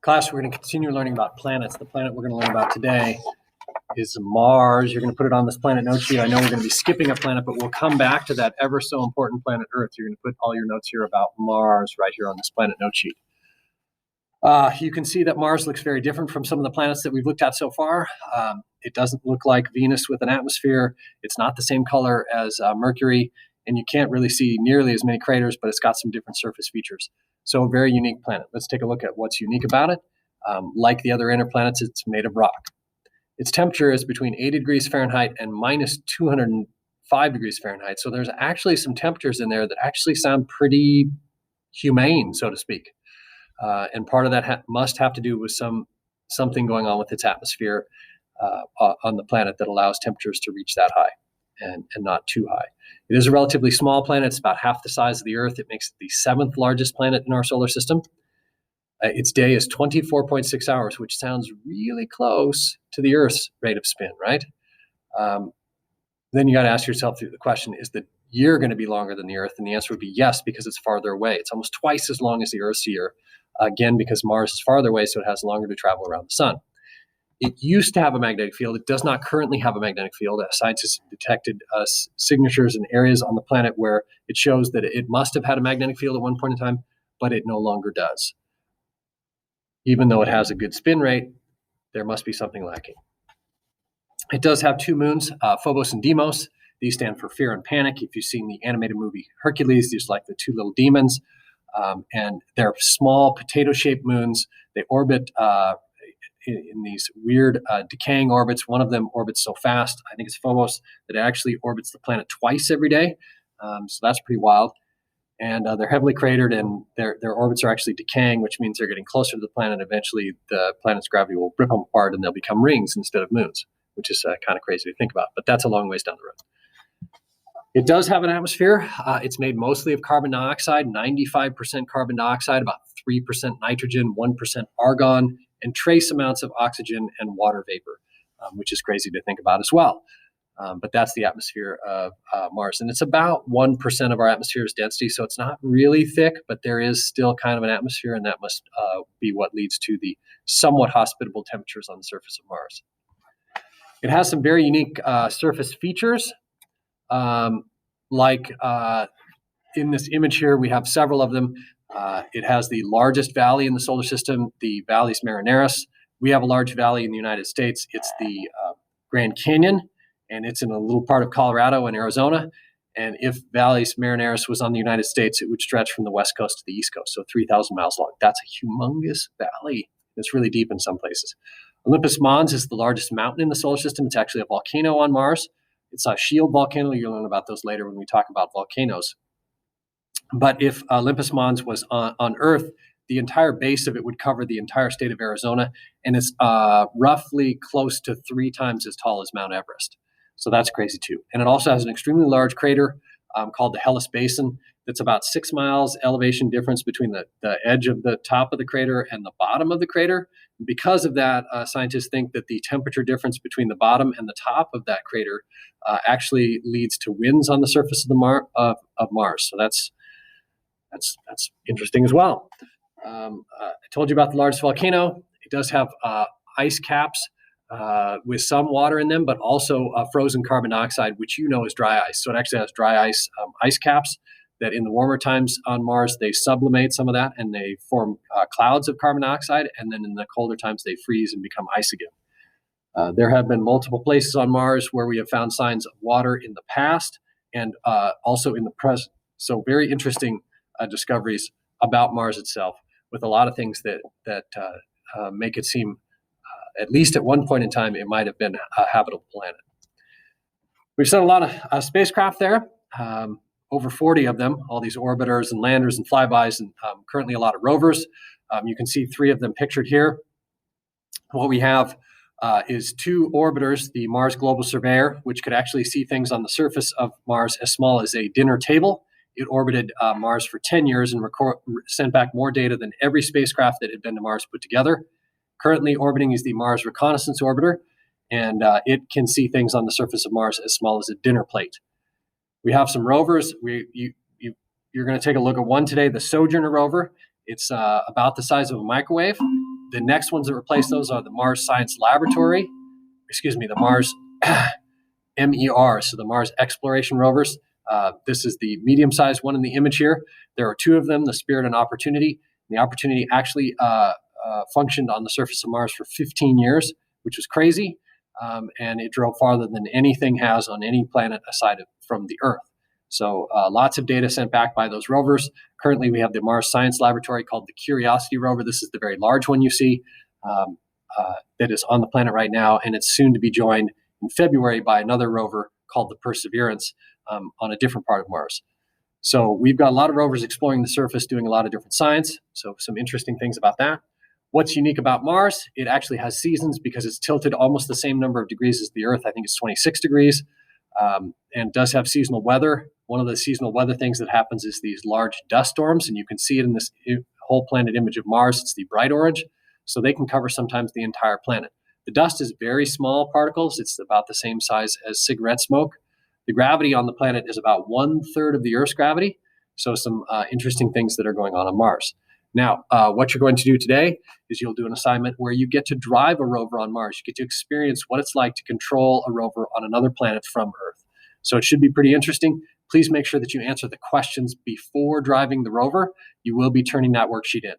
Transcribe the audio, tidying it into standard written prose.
Class, we're going to continue learning about planets. The planet we're going to learn about today is Mars. You're going to put it on this planet note sheet. I know we're going to be skipping a planet, but we'll come back to that ever so important planet Earth. You're going to put all your notes here about Mars right here on this planet note sheet. You can see that Mars looks very different from some of the planets that we've looked at so far. It doesn't look like Venus with an atmosphere. It's not the same color as Mercury, and you can't really see nearly as many craters, but it's got some different surface features. So a very unique planet. Let's take a look at what's unique about it. Like the other inner planets, it's made of rock. Its temperature is between 80 degrees Fahrenheit and minus 205 degrees Fahrenheit. So there's actually some temperatures in there that actually sound pretty humane, so to speak. And part of that must have to do with something going on with its atmosphere on the planet that allows temperatures to reach that high and not too high. It is a relatively small planet. It's about half the size of the Earth. It makes it the 7th largest planet in our solar system. Its day is 24.6 hours, which sounds really close to the Earth's rate of spin, right? Then you got to ask yourself the question, is the year going to be longer than the Earth? And the answer would be yes, because it's farther away. It's almost twice as long as the Earth's year. Again, because Mars is farther away, so it has longer to travel around the sun. It used to have a magnetic field. It does not currently have a magnetic field. Scientists have detected signatures in areas on the planet where it shows that it must have had a magnetic field at one point in time, but it no longer does. Even though it has a good spin rate, there must be something lacking. It does have two moons, Phobos and Deimos. These stand for fear and panic. If you've seen the animated movie Hercules, these are like the two little demons. And they're small potato-shaped moons. They orbit in these weird decaying orbits. One of them orbits so fast, I think it's Phobos, that it actually orbits the planet twice every day. So that's pretty wild. And they're heavily cratered, and their orbits are actually decaying, which means they're getting closer to the planet. Eventually, the planet's gravity will rip them apart, and they'll become rings instead of moons, which is kind of crazy to think about. But that's a long ways down the road. It does have an atmosphere. It's made mostly of carbon dioxide, 95% carbon dioxide, about 3% nitrogen, 1% argon, and trace amounts of oxygen and water vapor, which is crazy to think about as well. But that's the atmosphere of Mars. And it's about 1% of our atmosphere's density, so it's not really thick, but there is still kind of an atmosphere, and that must be what leads to the somewhat hospitable temperatures on the surface of Mars. It has some very unique surface features. Like in this image here, we have several of them. It has the largest valley in the solar system, the Valles Marineris. We have a large valley in the United States. It's the Grand Canyon, and it's in a little part of Colorado and Arizona. And if Valles Marineris was on the United States, it would stretch from the west coast to the east coast, so 3,000 miles long. That's a humongous valley. It's really deep in some places. Olympus Mons is the largest mountain in the solar system. It's actually a volcano on Mars. It's a shield volcano. You'll learn about those later when we talk about volcanoes. But if Olympus Mons was on Earth, the entire base of it would cover the entire state of Arizona, and it's roughly close to 3 times as tall as Mount Everest. So that's crazy too. And it also has an extremely large crater called the Hellas Basin. That's about 6 miles elevation difference between the edge of the top of the crater and the bottom of the crater. Because of that, scientists think that the temperature difference between the bottom and the top of that crater actually leads to winds on the surface of Mars. So that's interesting as well. I told you about the largest volcano. It does have ice caps with some water in them, but also frozen carbon dioxide, which you know is dry ice. So it actually has dry ice caps that in the warmer times on Mars, they sublimate some of that and they form clouds of carbon dioxide. And then in the colder times, they freeze and become ice again. There have been multiple places on Mars where we have found signs of water in the past and also in the present. So very interesting discoveries about Mars itself, with a lot of things that make it seem, at least at one point in time, it might have been a habitable planet. We've sent a lot of spacecraft there, over 40 of them, all these orbiters and landers and flybys, and currently a lot of rovers. You can see 3 of them pictured here. What we have is 2 orbiters, the Mars Global Surveyor, which could actually see things on the surface of Mars as small as a dinner table. It orbited Mars for 10 years and sent back more data than every spacecraft that had been to Mars put together. Currently orbiting is the Mars Reconnaissance Orbiter, and it can see things on the surface of Mars as small as a dinner plate. We have some rovers. You're going to take a look at one today, the Sojourner rover. It's about the size of a microwave. The next ones that replace those are the Mars Science Laboratory, the Mars MER, so the Mars Exploration Rovers. This is the medium-sized one in the image here. There are two of them, the Spirit and Opportunity. The Opportunity actually functioned on the surface of Mars for 15 years, which was crazy, and it drove farther than anything has on any planet aside from the Earth. So lots of data sent back by those rovers. Currently, we have the Mars Science Laboratory called the Curiosity rover. This is the very large one you see that is on the planet right now, and it's soon to be joined in February by another rover called the Perseverance on a different part of Mars. So we've got a lot of rovers exploring the surface, doing a lot of different science. So some interesting things about that. What's unique about Mars? It actually has seasons because it's tilted almost the same number of degrees as the Earth. I think it's 26 degrees, and does have seasonal weather. One of the seasonal weather things that happens is these large dust storms, and you can see it in this whole planet image of Mars. It's the bright orange. So they can cover sometimes the entire planet. The dust is very small particles. It's about the same size as cigarette smoke. The gravity on the planet is about 1/3 of the Earth's gravity. So some interesting things that are going on Mars. Now, what you're going to do today is you'll do an assignment where you get to drive a rover on Mars. You get to experience what it's like to control a rover on another planet from Earth. So it should be pretty interesting. Please make sure that you answer the questions before driving the rover. You will be turning that worksheet in.